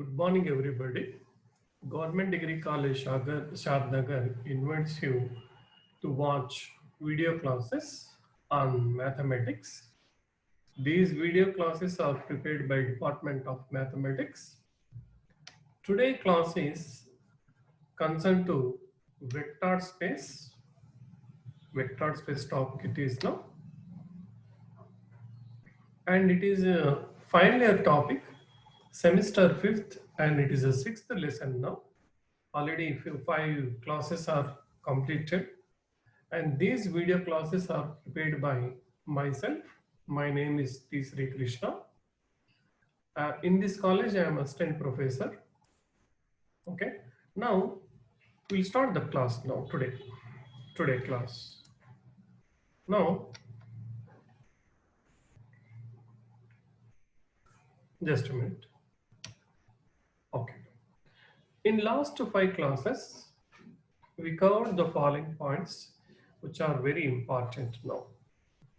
Good morning, everybody. Government Degree College Shadnagar invites you to watch video classes on mathematics. These video classes are prepared by Department of Mathematics. Today class is concerned to vector space. Vector space topic it is now. And it is a final year topic, semester 5th, and it is a 6th lesson now. Already 5 classes are completed, and these video classes are prepared by myself. My name is T. Sri Krishna. In this college, I am assistant professor. Okay, now we'll start the class now today class. Now, just a minute. Okay. In last 5 classes, we covered the following points, which are very important now.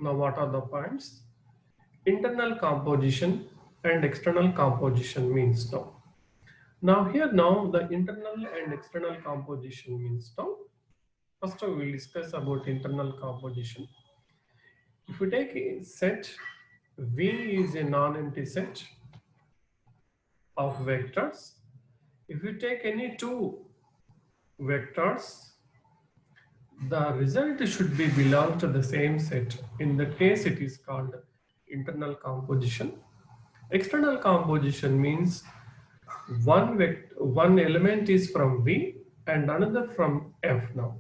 Now, what are the points? Internal composition and external composition means now. Now the internal and external composition means now. First we will discuss about internal composition. If we take a set, V is a non-empty set of vectors. If you take any two vectors, the result should be belong to the same set. In that case, it is called internal composition. External composition means one element is from V and another from F now.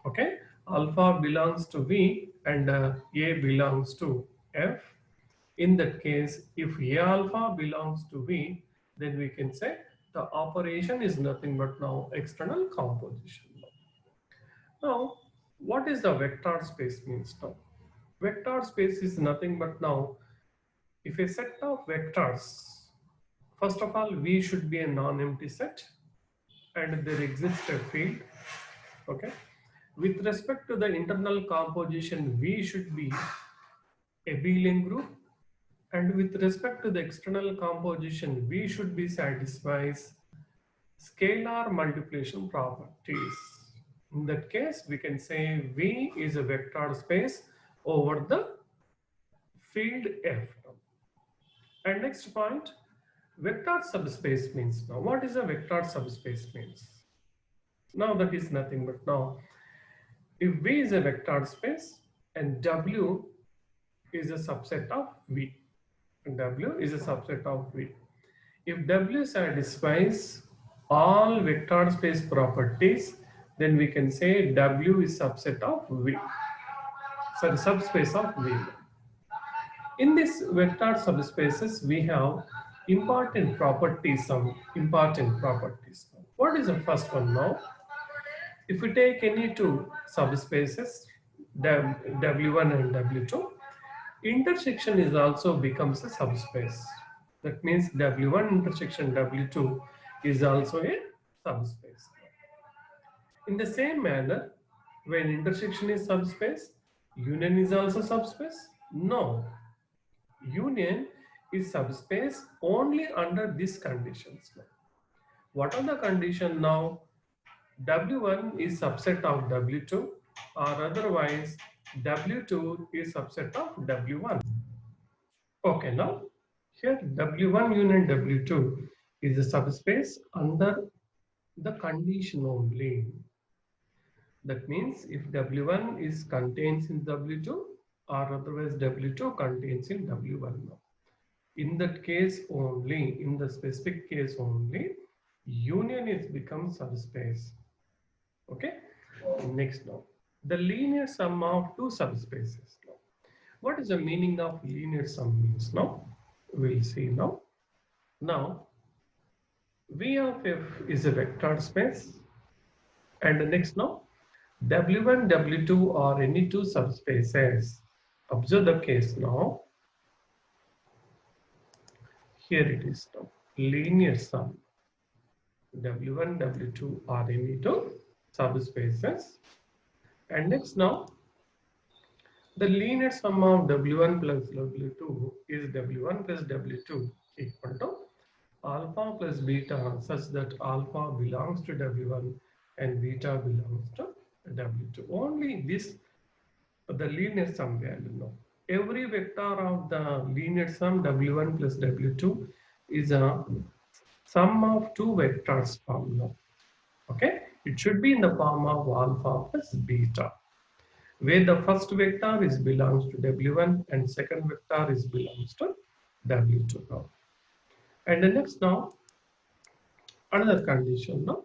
Okay, alpha belongs to V and A belongs to F. In that case, if A alpha belongs to V, then we can say the operation is nothing but now external composition. Now, what is the vector space means now? Vector space is nothing but now, if a set of vectors, first of all, V should be a non-empty set and there exists a field. Okay. With respect to the internal composition, V should be a abelian group, and with respect to the external composition, V should be satisfies scalar multiplication properties. In that case, we can say V is a vector space over the field F. And next point, vector subspace means now. What is a vector subspace means? Now that is nothing but now, if V is a vector space and W is a subset of V, and W is a subset of V. If W satisfies all vector space properties, then we can say W is subset of V. Sorry, subspace of V. In this vector subspaces, we have important properties. What is the first one now? If we take any two subspaces, W1 and W2, intersection is also becomes a subspace. That means W1 intersection W2 is also a subspace. In the same manner, when intersection is subspace, union is also subspace? No. Union is subspace only under these conditions. What are the conditions now? W1 is subset of W2, or otherwise W2 is subset of W1. Okay, now here W1 union W2 is a subspace under the condition only. That means if W1 is contains in W2, or otherwise W2 contains in W1 now. In that case only, in the specific case only, union is become subspace. Okay. Next now, the linear sum of two subspaces. Now, what is the meaning of linear sum means now? We'll see now. Now, V of F is a vector space, and the next now, W1, W2 are any two subspaces. Observe the case now. Here it is now. Linear sum. W1, W2 are any two subspaces. And next now, the linear sum of W1 plus W2 is W1 plus W2 equal to alpha plus beta such that alpha belongs to W1 and beta belongs to W2. Only this, the linear sum value now. Every vector of the linear sum W1 plus W2 is a sum of two vectors form now. Okay, it should be in the form of alpha plus beta, where the first vector is belongs to W1 and second vector is belongs to W2 now. And the next now, another condition now.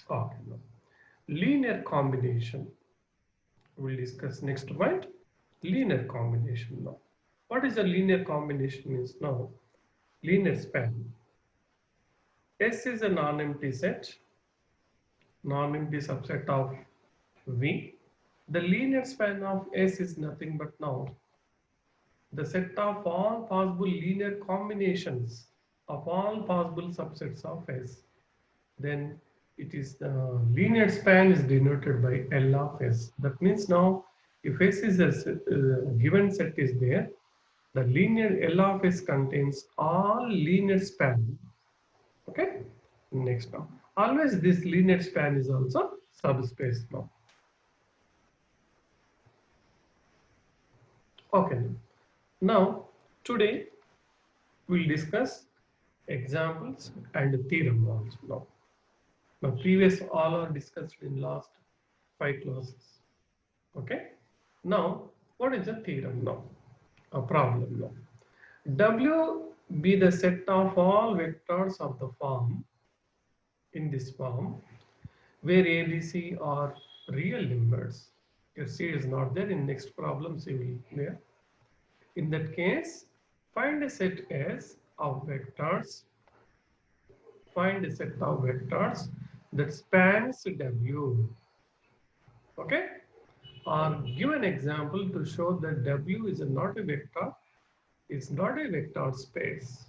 Okay, now. Linear combination. We'll discuss next point. Linear combination now. What is a linear combination is now? Linear span. S is a non-empty set, non-empty subset of V. The linear span of S is nothing but now the set of all possible linear combinations of all possible subsets of S. Then it is the linear span is denoted by L of S. That means now if S is a given set is there, the linear L of S contains all linear span. Okay. Next now, always this linear span is also subspace now. Okay. Now today we'll discuss examples and theorem also now. Now previous all are discussed in last 5 classes. Okay. Now what is a theorem now? A problem now. W be the set of all vectors of the form in this form where A, B, C are real numbers. Your C is not there in next problem, C will be there. In that case, find a set S of vectors. Find a set of vectors that spans W. Okay? Or give an example to show that W is not a vector. It's not a vector space.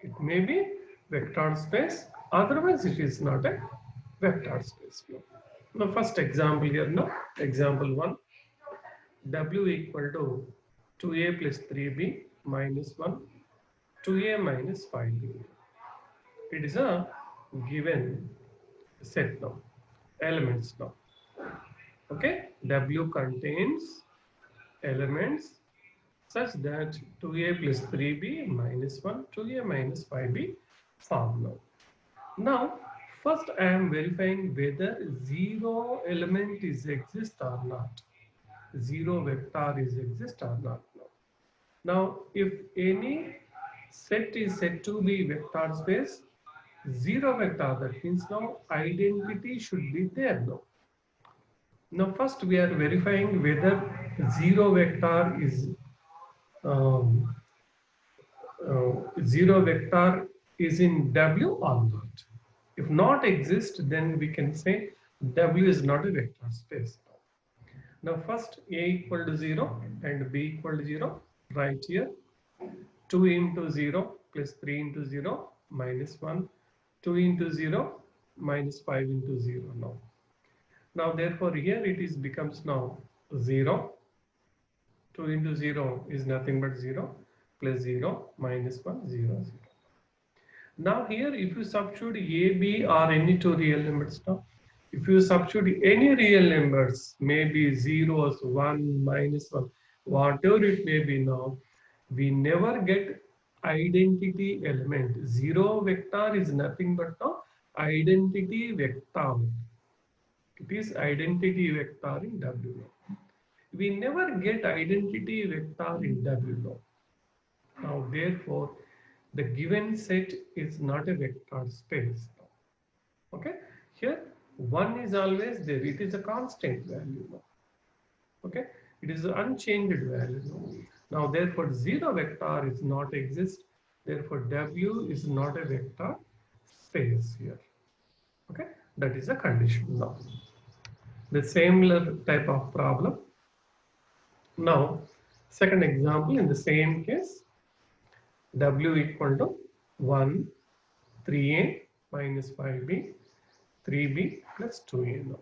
It may be vector space, otherwise it is not a vector space. The first example here now, example 1, W equal to 2A plus 3B minus 1, 2A minus 5B. It is a given set now, elements now. Okay, W contains elements such that 2A plus 3B minus 1, 2A minus 5B form now. Now, first I am verifying whether zero element is exist or not. Zero vector is exist or not now. Now, if any set is said to be vector space, zero vector, that means now identity should be there now. Now, first we are verifying whether zero vector is zero vector is in W or not. If not exist, then we can say W is not a vector space. Now first A equal to 0 and B equal to 0, right here 2 into 0 plus 3 into 0 minus 1, 2 into 0 minus 5 into 0 now. Now therefore here it is becomes now 0, 2 into 0 is nothing but 0, plus 0 minus 1, 0, 0. Now here if you substitute A, B or any two real numbers now, if you substitute any real numbers, maybe zeros, 1, minus 1, whatever it may be now, we never get identity element. Zero vector is nothing but now identity vector. It is identity vector in W. We never get identity vector in W. Now therefore, the given set is not a vector space. Okay, here 1 is always there, it is a constant value now. Okay, it is an unchanged value now. Therefore 0 vector is not exist, therefore W is not a vector space here. Okay, that is a condition now. The similar type of problem. Now second example, in the same case, W equal to 1, 3A minus 5B, 3B plus 2A now.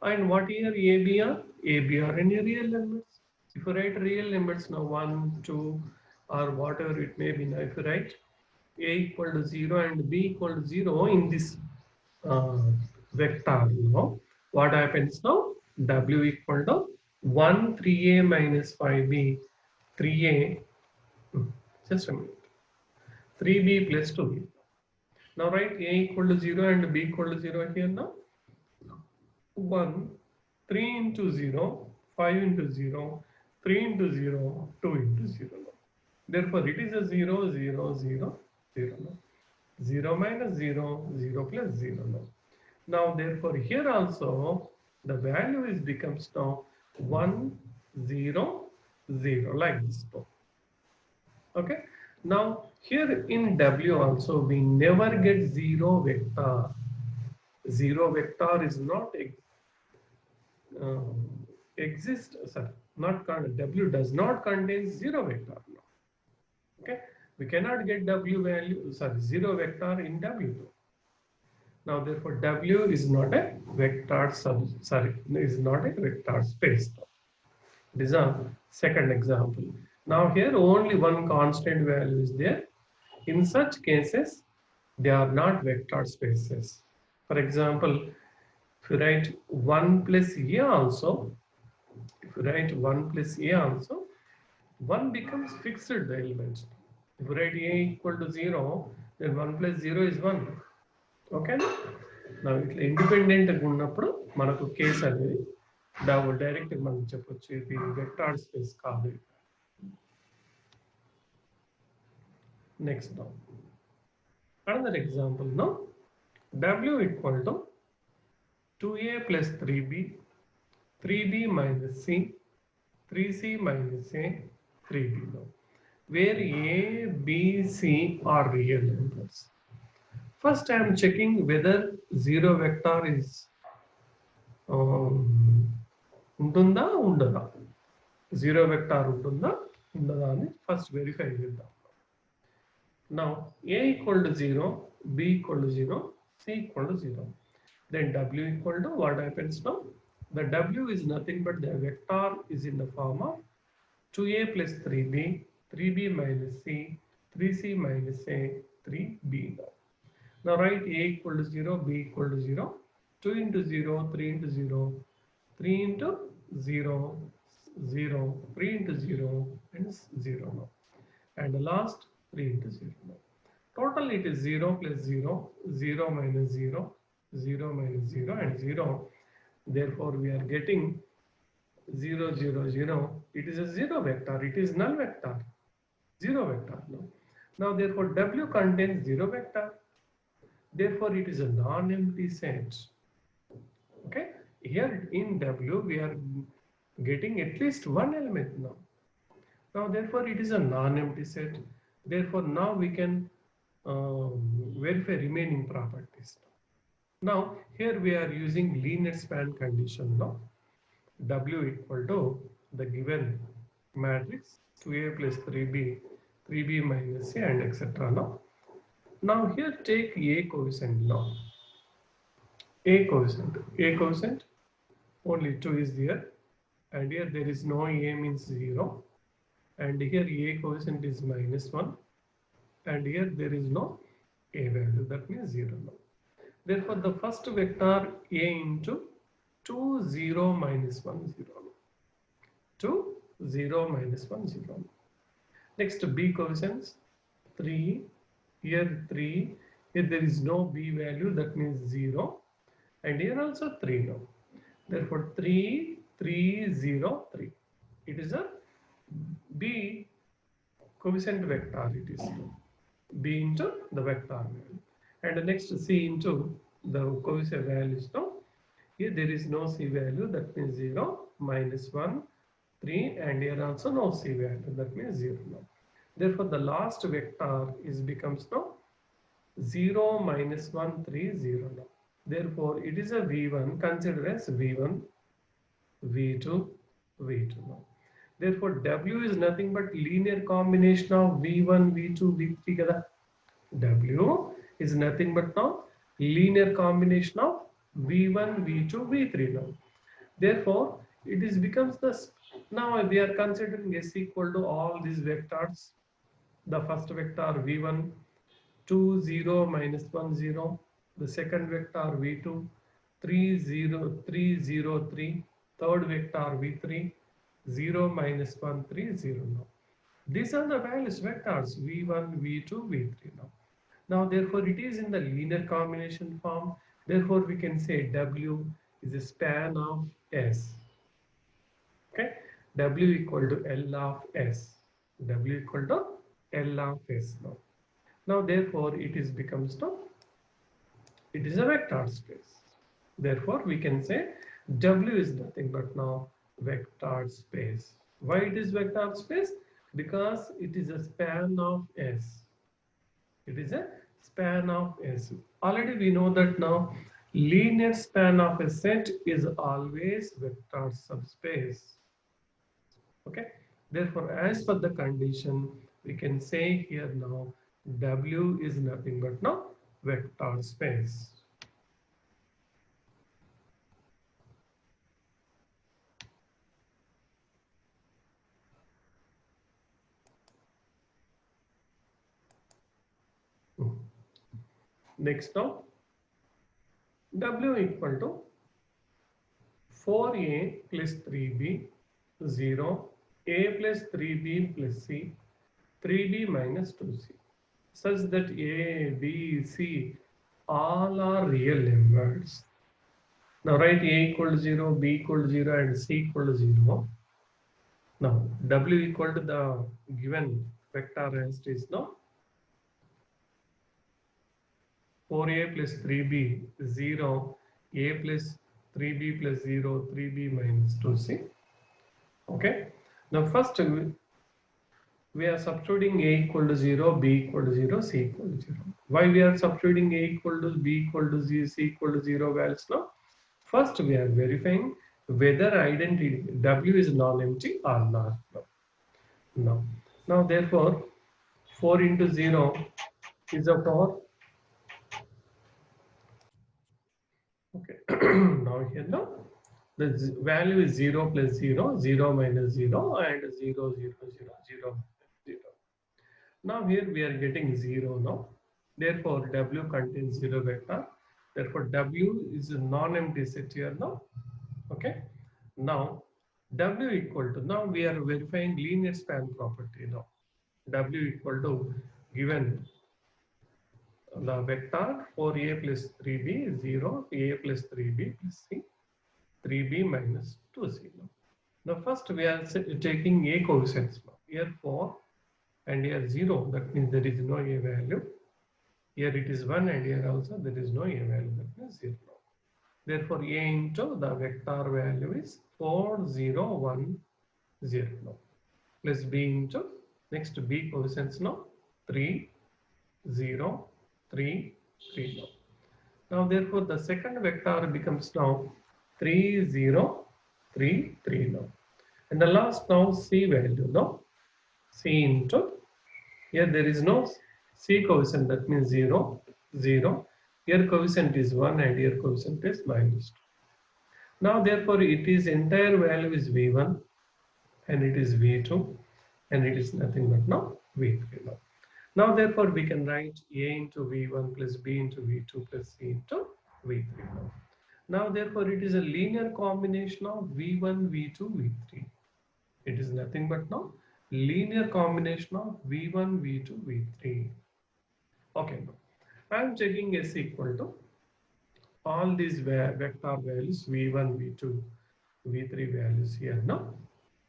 And what here AB are? AB are any real numbers. If you write real numbers now, 1, 2, or whatever it may be, now if you write a equal to 0 and b equal to 0 in this uh, vector, now what happens now? W equal to 1, 3a minus 5b, 3a, just a minute, 3b plus 2b. Now write a equal to 0 and b equal to 0 here now. 1, 3 into 0, 5 into 0, 3 into 0, 2 into 0. Therefore, it is a 0, 0, 0, 0. 0 minus 0, 0 plus 0. Now, therefore, here also the value is becomes now 1, 0, 0 like this. Okay. Now, here in W also we never get 0 vector. 0 vector is not exist, sorry, not W does not contain 0 vector. Okay, we cannot get W value, sorry, 0 vector in W. Now, therefore, W is not a vector is not a vector space. This is a second example. Now, here only one constant value is there. In such cases, they are not vector spaces. For example, if you write 1 plus A also, if you write 1 plus A also, 1 becomes fixed element. If you write A equal to 0, then 1 plus 0 is 1. Okay? Now, ఇట్లా independent ఉన్నప్పుడు మనకు case అనేది direct మనం చెప్పొచ్చు ఇది vector space కాదు. Next now. Another example now. W equal to 2a plus 3b, 3b minus c, 3c minus a, 3b now. Where a, b, c are real numbers. First, I am checking whether 0 vector is untunda undada. 0 vector untunda undada ani first verify cheddam. Now, a equal to 0, b equal to 0, c equal to 0. Then w equal to what happens now? The w is nothing but the vector is in the form of 2a plus 3b, 3b minus c, 3c minus a, 3b now. Now write a equal to 0, b equal to 0, 2 into 0, 3 into 0, 3 into 0, 0, 3 into 0, and 0 now. And the last 3 into 0 now. Total it is 0 plus 0, 0 minus 0, 0 minus 0, and 0. Therefore, we are getting 0, 0, 0. It is a 0 vector. It is null vector. 0 vector. No. Now, therefore, W contains 0 vector. Therefore, it is a non-empty set. Okay. Here in W, we are getting at least one element now. Now, therefore, it is a non-empty set. Therefore, now we can verify remaining properties. Now, here we are using linear span condition now. W equal to the given matrix 2a plus 3b, 3b minus a, and etc. Now here take a coefficient now. A coefficient, only 2 is there, and here there is no a means 0, and here a coefficient is minus 1, and here there is no a value, that means 0 now. Therefore, the first vector a into 2, 0, minus 1, 0. 2, 0, minus 1, 0. Next, b coefficients 3, here 3, here there is no b value, that means 0, and here also 3 now. Therefore, 3, 3, 0, 3. It is a b coefficient vector, it is b into the vector value. And the next c into the coefficient values now. Here there is no c value, that means 0, minus 1, 3, and here also no c value, that means 0 now. Therefore, the last vector is becomes now 0, minus 1, 3, 0 now. Therefore, it is a v1, consider as v1, v2, v2 now. Therefore, w is nothing but linear combination of v1, v2, v3 kada. W is nothing but now linear combination of v1, v2, v3 now. Therefore, it is becomes the Now we are considering S equal to all these vectors. The first vector v1, 2 0 minus 1 0. The second vector v2, 3 0 3 0 3. Third vector v3, 0 minus 1 3 0. Now these are the values vectors v1, v2, v3. Now therefore it is in the linear combination form. Therefore we can say W is a span of S. Okay, W equal to L of S. W equal to L of S. Now therefore it is becomes now it is a vector space. Therefore we can say W is nothing but now vector space. Why it is vector space? Because it is a span of S. It is a span of S. Already we know that now linear span of a set is always vector subspace. Okay. Therefore, as per the condition, we can say here now W is nothing but now vector space. Next now, W equal to 4A plus 3B, 0, A plus 3B plus C, 3B minus 2C, such that A, B, C all are real numbers. Now write A equal to 0, B equal to 0 and C equal to 0. Now W equal to the given vector rest is now 4A plus 3B, 0, A plus 3B plus 0, 3B minus 2C. Okay. Now first we are substituting A equal to 0, B equal to 0, C equal to 0. Why we are substituting A equal to B equal to 0, C equal to 0 values now? First we are verifying whether identity W is non-empty or not. No. Now therefore 4 into 0 is a 4. Okay. Now here now the value is 0 plus 0, 0 minus 0 and 0, 0, 0, 0, 0. Now here we are getting 0 now. Therefore W contains 0 vector. Therefore W is a non-empty set here now. Okay. Now W equal to, now we are verifying linear span property now. W equal to given the vector 4A plus 3B, 0, A plus 3B plus C, 3B minus 2C. Now first we are taking A coefficients now. Here 4 and here 0, that means there is no A value. Here it is 1 and here also there is no A value, that means 0. Therefore A into the vector value is 4, 0, 1, 0 now. Plus B into next B coefficients now 3, 0, 3, 3 now. Now therefore the second vector becomes now 3, 0, 3, 3 now. And the last now C value now. C into, here there is no C coefficient, that means 0, 0. Here coefficient is 1 and here coefficient is minus 2. Now therefore it is entire value is V1 and it is V2 and it is nothing but now V3 now. Now therefore we can write A into V1 plus B into V2 plus C into V3 now. Now therefore it is a linear combination of V1, V2, V3. It is nothing but now linear combination of V1, V2, V3. Okay, now I am checking S equal to all these vector values V1, V2, V3 values here now.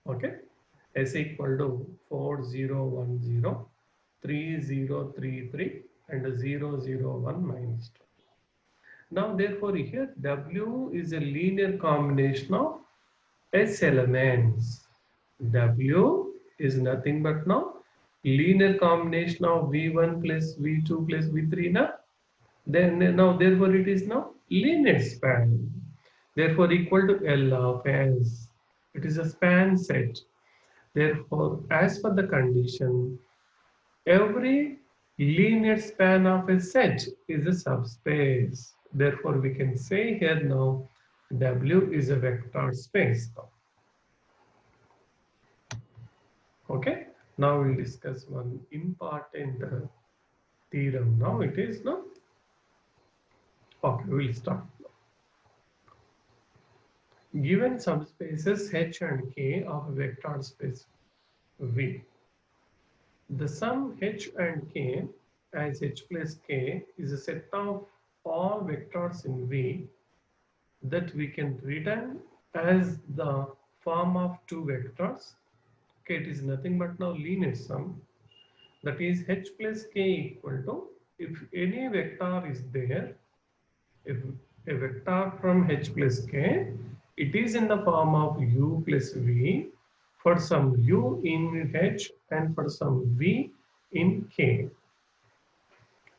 Okay, S equal to 4, 0, 1, 0, 3, 0, 3, 3 and 0, 0, 1 minus 2. Now therefore here W is a linear combination of S elements. W is nothing but now linear combination of V1 plus V2 plus V3 now. Then now therefore it is now linear span. Therefore equal to L of S. It is a span set. Therefore as per the condition, every linear span of a set is a subspace. Therefore we can say here now W is a vector space now. Okay. Now we'll discuss one important theorem. Now it is no. Okay, we'll start. Given subspaces H and K of a vector space V, the sum H and K as H plus K is a set of all vectors in V that we can written as the form of two vectors. Okay, it is nothing but now linear sum, that is H plus K equal to, if any vector is there, if a vector from H plus K, it is in the form of U plus V for some U in H and for some V in K.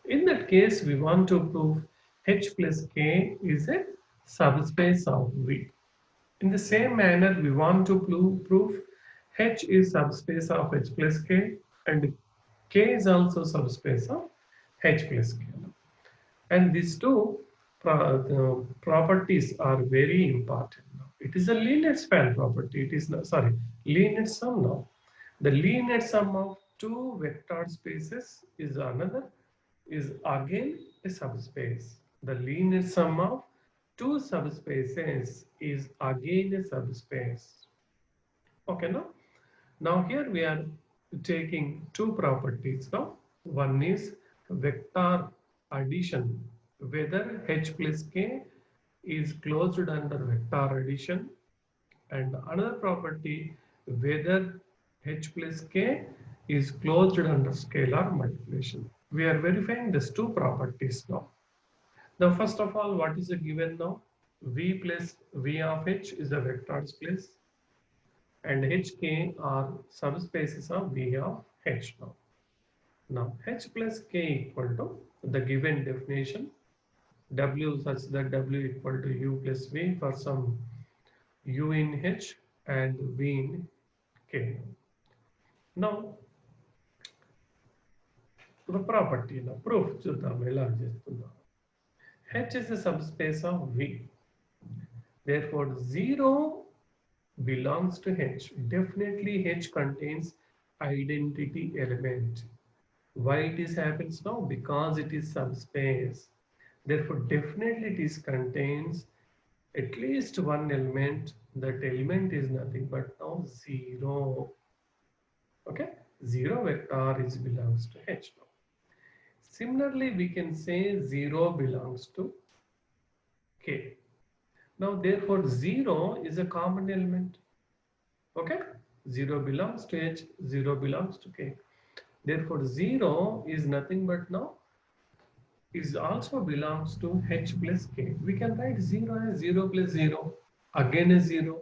In that case, we want to prove H plus K is a subspace of V. In the same manner, we want to prove H is subspace of H plus K and K is also subspace of H plus K. And these two properties are very important. It is a linear span property. It is not, sorry, linear sum now. The linear sum of two vector spaces is another, is again a subspace. The linear sum of two subspaces is again a subspace. Okay, now? Now here we are taking two properties now. One is vector addition, whether H plus K is closed under vector addition, and another property whether H plus K is closed under scalar multiplication. We are verifying these two properties now. Now, first of all, what is a given now? V plus V of H is a vector space, and HK are subspaces of V of H now. Now, H plus K equal to the given definition, W such that W equal to U plus V for some U in H and V in K. Now, the property, now proof చూద్దాం ఎలా చేస్తున్నాం. H is a subspace of V. Therefore, 0 belongs to H. Definitely H contains identity element. Why it is happens now? Because it is subspace. Therefore, definitely it is contains at least one element. That element is nothing but now 0. Okay, 0 vector is belongs to H now. Similarly, we can say 0 belongs to K. Now, therefore, 0 is a common element. Okay, 0 belongs to H, 0 belongs to K. Therefore, 0 is nothing but now is also belongs to H plus K. We can write 0 as 0 plus 0, again a 0.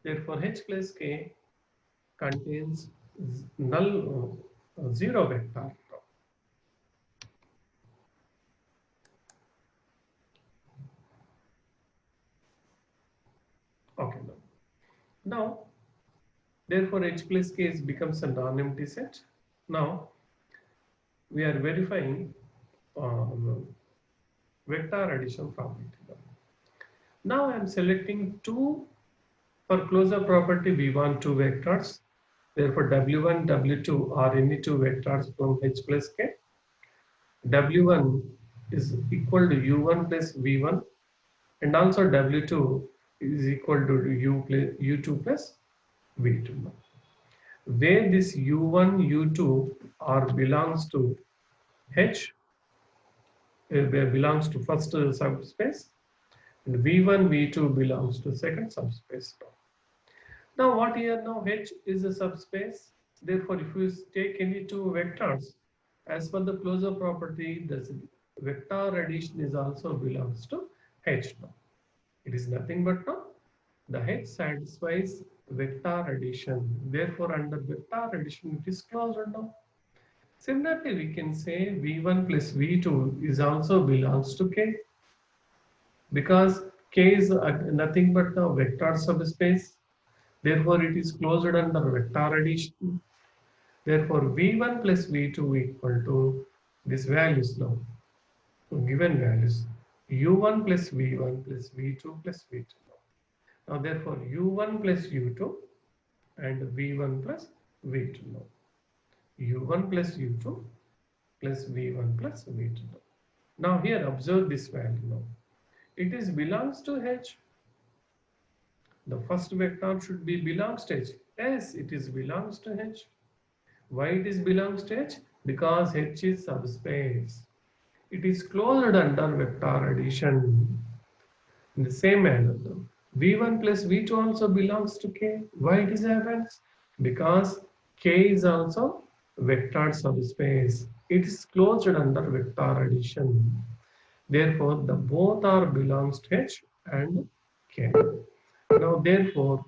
Therefore, H plus K contains null 0 vector. Okay, now therefore H plus K becomes a non-empty set. Now we are verifying vector addition property. Now I am selecting two. For closure property, we want two vectors. Therefore, W1, W2 are any two vectors from H plus K. W1 is equal to U1 plus V1, and also W2 is equal to U2 plus V2. Where this U1, U2 are belongs to H, belongs to first subspace, and V1, V2 belongs to second subspace. Now what here now, H is a subspace. Therefore, if you take any two vectors, as per the closure property, the vector addition is also belongs to H now. It is nothing but now the H satisfies vector addition. Therefore, under vector addition, it is closed now. Similarly, we can say V1 plus V2 is also belongs to K, because K is nothing but the vector subspace. Therefore, it is closed under vector addition. Therefore, V1 plus V2 equal to these values now. So given values, U1 plus V1 plus V2 plus V2. Now, therefore, U1 plus U2 and V1 plus V2 now. U1 plus U2 plus V1 plus V2 now. Now here observe this value now. It is belongs to H. The first vector should be belongs to H. Yes, it is belongs to H. Why it is belongs to H? Because H is subspace. It is closed under vector addition. In the same manner, though, V1 plus V2 also belongs to K. Why it is happens? Because K is also vector subspace. It is closed under vector addition. Therefore, the both are belongs to H and K. Now, therefore,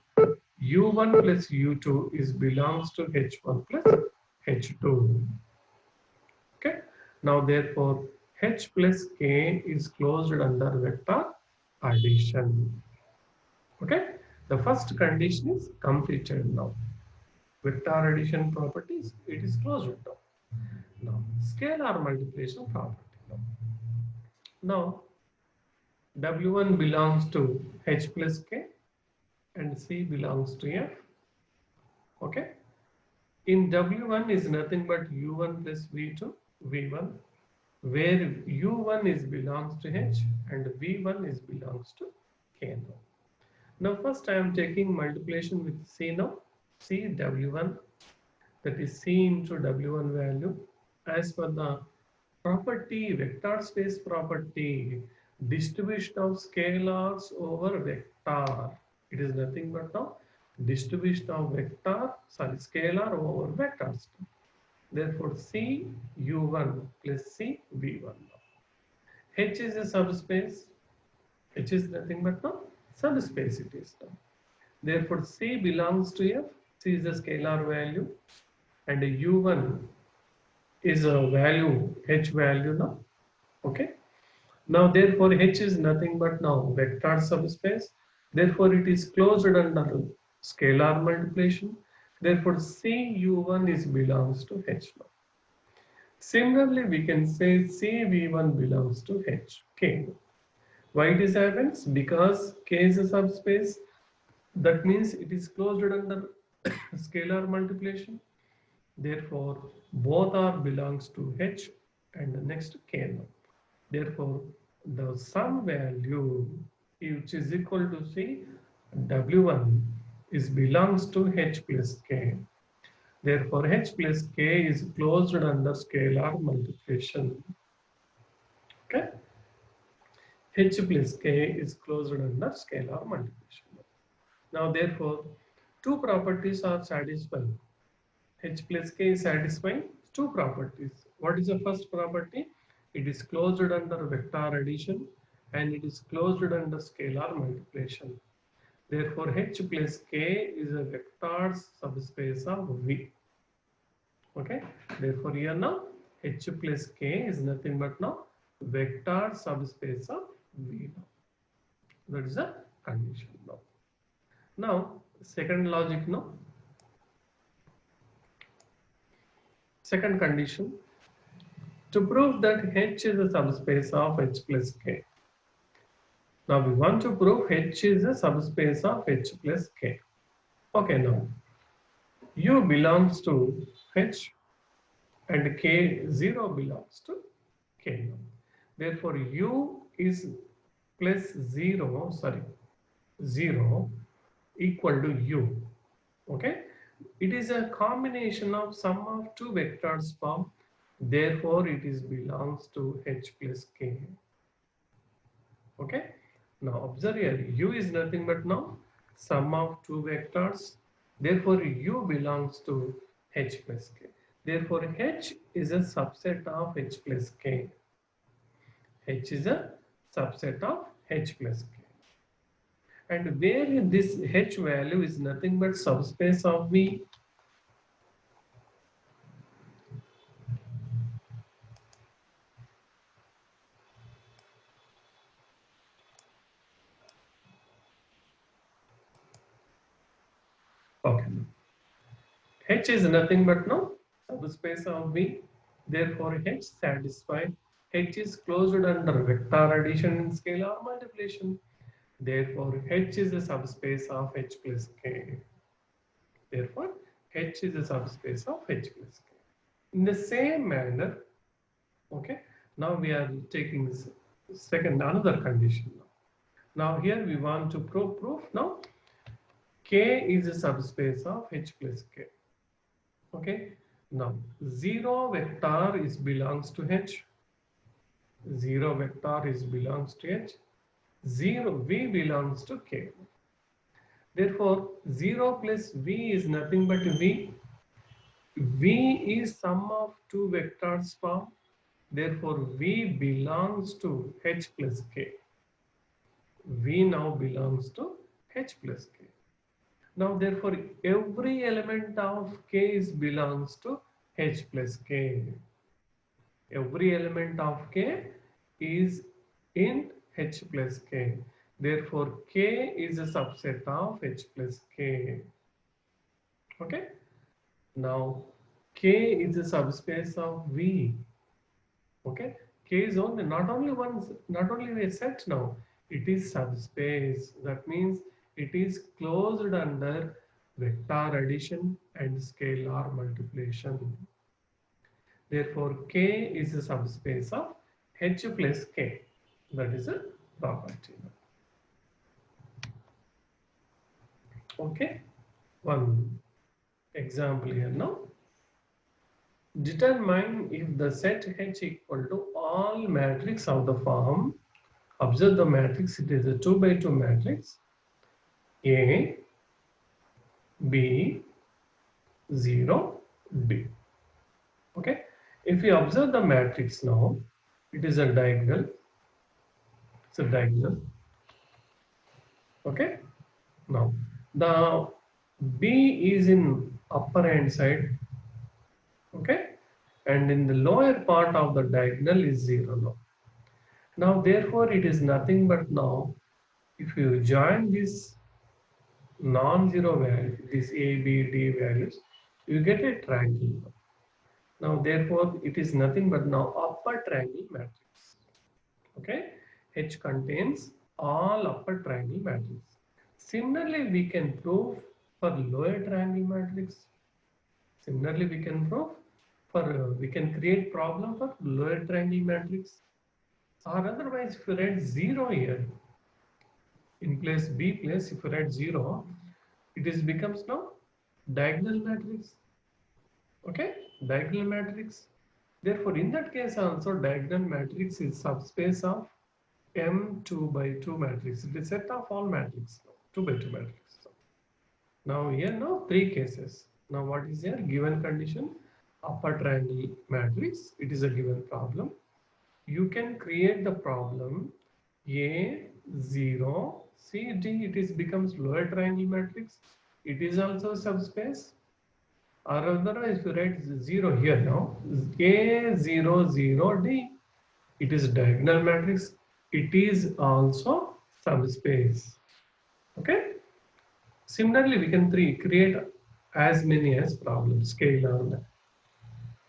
U1 plus U2 is belongs to H1 plus H2. Okay. Now, therefore, H plus K is closed under vector addition. Okay. The first condition is completed now. Vector addition properties, it is closed now. Now, scalar multiplication property. Now, W1 belongs to H plus K and C belongs to F. Okay. In W1 is nothing but U1 plus V2, V1, where U1 is belongs to H and V1 is belongs to K now. Now first I am taking multiplication with C now. C W1, that is C into W1 value. As per the property, vector space property, distribution of scalars over vector. It is nothing but now distribution of scalar over vectors. Therefore, C U1 plus C V1. H is a subspace. H is nothing but now subspace it is now. Therefore, C belongs to F. C is a scalar value, and U1 is a value, H value now. Okay. Now, therefore, H is nothing but now vector subspace. Therefore, it is closed under scalar multiplication. Therefore, C U1 is belongs to H now. Similarly, we can say C V1 belongs to H K. Why this happens? Because K is a subspace. That means it is closed under scalar multiplication. Therefore, both are belongs to H and the next K now. Therefore, the sum value which is equal to C W1 is belongs to H plus K. Therefore, H plus K is closed under scalar multiplication. Okay. H plus K is closed under scalar multiplication. Now, therefore, two properties are satisfied. H plus K is satisfying two properties. What is the first property? It is closed under vector addition and it is closed under scalar multiplication. Therefore, H plus K is a vector subspace of V. Okay. Therefore, here now H plus K is nothing but now vector subspace of V now. That is a condition now. Now, second logic now. Second condition. To prove that H is a subspace of H plus K. Now we want to prove H is a subspace of H plus K. Okay, now U belongs to H and K0 belongs to K. Therefore, U is plus 0 equal to U. Okay, it is a combination of sum of two vectors form. Therefore, it is belongs to H plus K. Okay. Now observe here, U is nothing but now sum of two vectors. Therefore, U belongs to H plus K. Therefore, H is a subset of H plus K. H is a subset of H plus K. And where this H value is nothing but subspace of V. Okay. H is nothing but now subspace of V. Therefore, H satisfied. H is closed under vector addition and scalar multiplication. Therefore, H is a subspace of H plus K. Therefore, H is a subspace of H plus K. In the same manner, okay, now we are taking this second another condition now. Now here we want to prove now K is a subspace of H plus K. Okay, now 0 vector is belongs to H. 0 vector is belongs to H. 0 V belongs to K. Therefore, 0 plus V is nothing but V. V is sum of two vectors form. Therefore, V belongs to H plus K. V now belongs to H plus K. Now, therefore, every element of K is belongs to H plus K. Every element of K is in H plus K. Therefore, K is a subset of H plus K. Okay. Now, K is a subspace of V. Okay. K is only not only a set now. It is subspace. That means it is closed under vector addition and scalar multiplication. Therefore, K is a subspace of H plus K. That is a property. Okay. One example here now. Determine if the set H equal to all matrix of the form. Observe the matrix. It is a 2 by 2 matrix. A, B, 0, D. Okay. If you observe the matrix now, it is a diagonal. It's a diagonal. Okay. Now, the B is in upper hand side. Okay. And in the lower part of the diagonal is 0 now. Now, therefore, it is nothing but now, if you join this non-zero value, this A, B, D values, you get a triangle. Now, therefore, it is nothing but now upper triangle matrix. Okay, H contains all upper triangle matrix. Similarly, we can prove for lower triangle matrix. Similarly, we can prove for we can create problem for lower triangle matrix. Or otherwise, if you write 0 here, in place B place, if you write 0, it is becomes now diagonal matrix. Okay, diagonal matrix. Therefore, in that case also, diagonal matrix is subspace of M2 by 2 matrix. It is set of all matrix, 2 by 2 matrix. Now here now 3 cases. Now what is here? Given condition, upper triangle matrix. It is a given problem. You can create the problem A, 0, C, D. It is becomes lower triangle matrix. It is also subspace. Or otherwise, if you write 0 here now, A, 0, 0, D. It is diagonal matrix. It is also subspace. Okay. Similarly, we can create as many as problems, scalar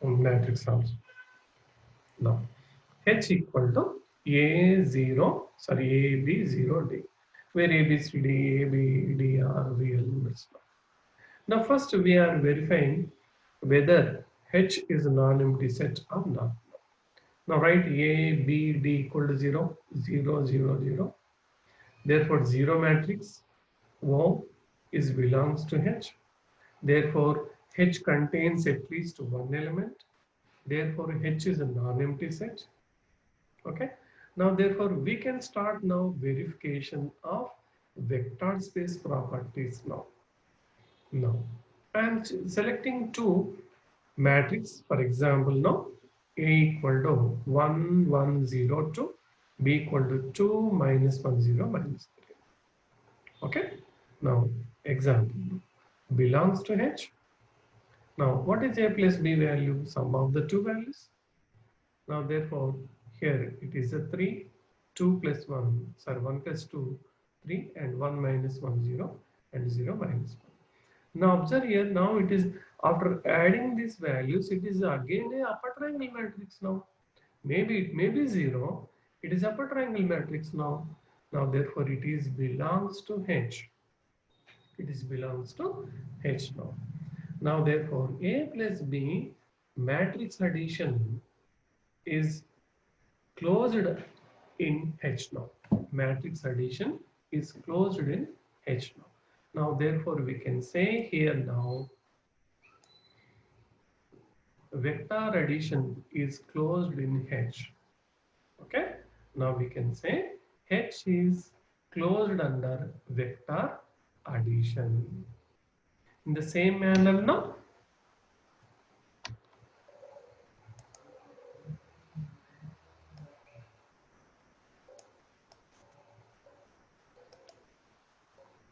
matrix also. Now, H equal to A0, sorry, AB 0, D, where A, B, C, D, A, B, D are real numbers. Now, first we are verifying whether H is a non-empty set or not. Now, write A, B, D equal to 0, 0, 0, 0. Therefore, 0 matrix O is belongs to H. Therefore, H contains at least one element. Therefore, H is a non-empty set. Okay. Now, therefore, we can start now verification of vector space properties now. Now, I am selecting two matrix. For example, now A equal to 1, 1, 0, 2. B equal to 2, minus 1, 0, minus 3. Okay. Now, example belongs to H. Now, what is A plus B value? Sum of the two values. Now, therefore, here it is a 3, 2 plus 1, sorry, 1 plus 2, 3, and 1 minus 1, 0, and 0 minus 1. Now, observe here, now it is, after adding these values, it is again a upper triangle matrix now. Maybe it may be 0, it is upper triangle matrix now. Now, therefore, it is belongs to H. It is belongs to H now. Now therefore A plus B matrix addition is closed in H now. Matrix addition is closed in H now. Now therefore we can say here now vector addition is closed in H. Okay. Now we can say H is closed under vector addition. In the same manner now.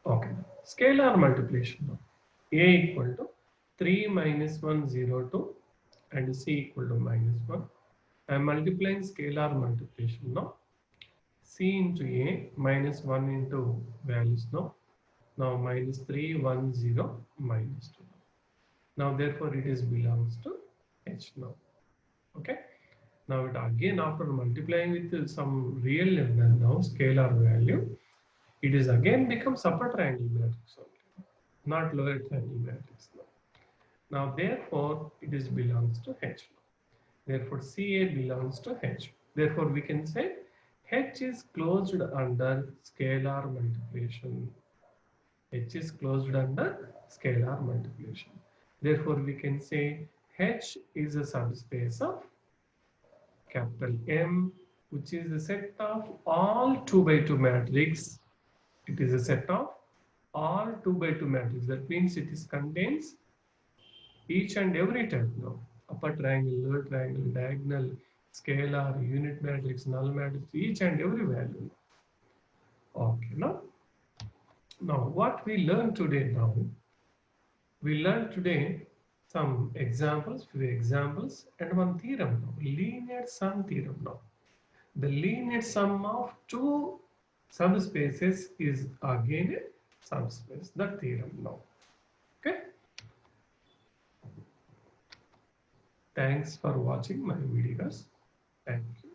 Okay. Scalar multiplication now. A equal to 3 minus 1 0 2 and C equal to minus 1. I am multiplying scalar multiplication now. C into A minus 1 into values now. Now minus 3 1 0 minus 2. Now therefore it is belongs to H now. Okay. Now it again after multiplying with some real number now scalar value, it is again becomes upper triangle matrix only, not lower triangle matrix now. Now therefore it is belongs to H. Therefore CA belongs to H. Therefore we can say H is closed under scalar multiplication. H is closed under scalar multiplication. Therefore we can say H is a subspace of capital M, which is a set of all 2 by 2 matrix. It is a set of all 2 by 2 matrix. That means it is contains each and every type now. Upper triangle, lower triangle, diagonal, scalar, unit matrix, null matrix, each and every value. Okay, now what we learned today now, we learned today some examples, few examples, and one theorem now, linear sum theorem now. The linear sum of two subspaces is again a subspace, the theorem now. Okay. Thanks for watching my videos. Thank you.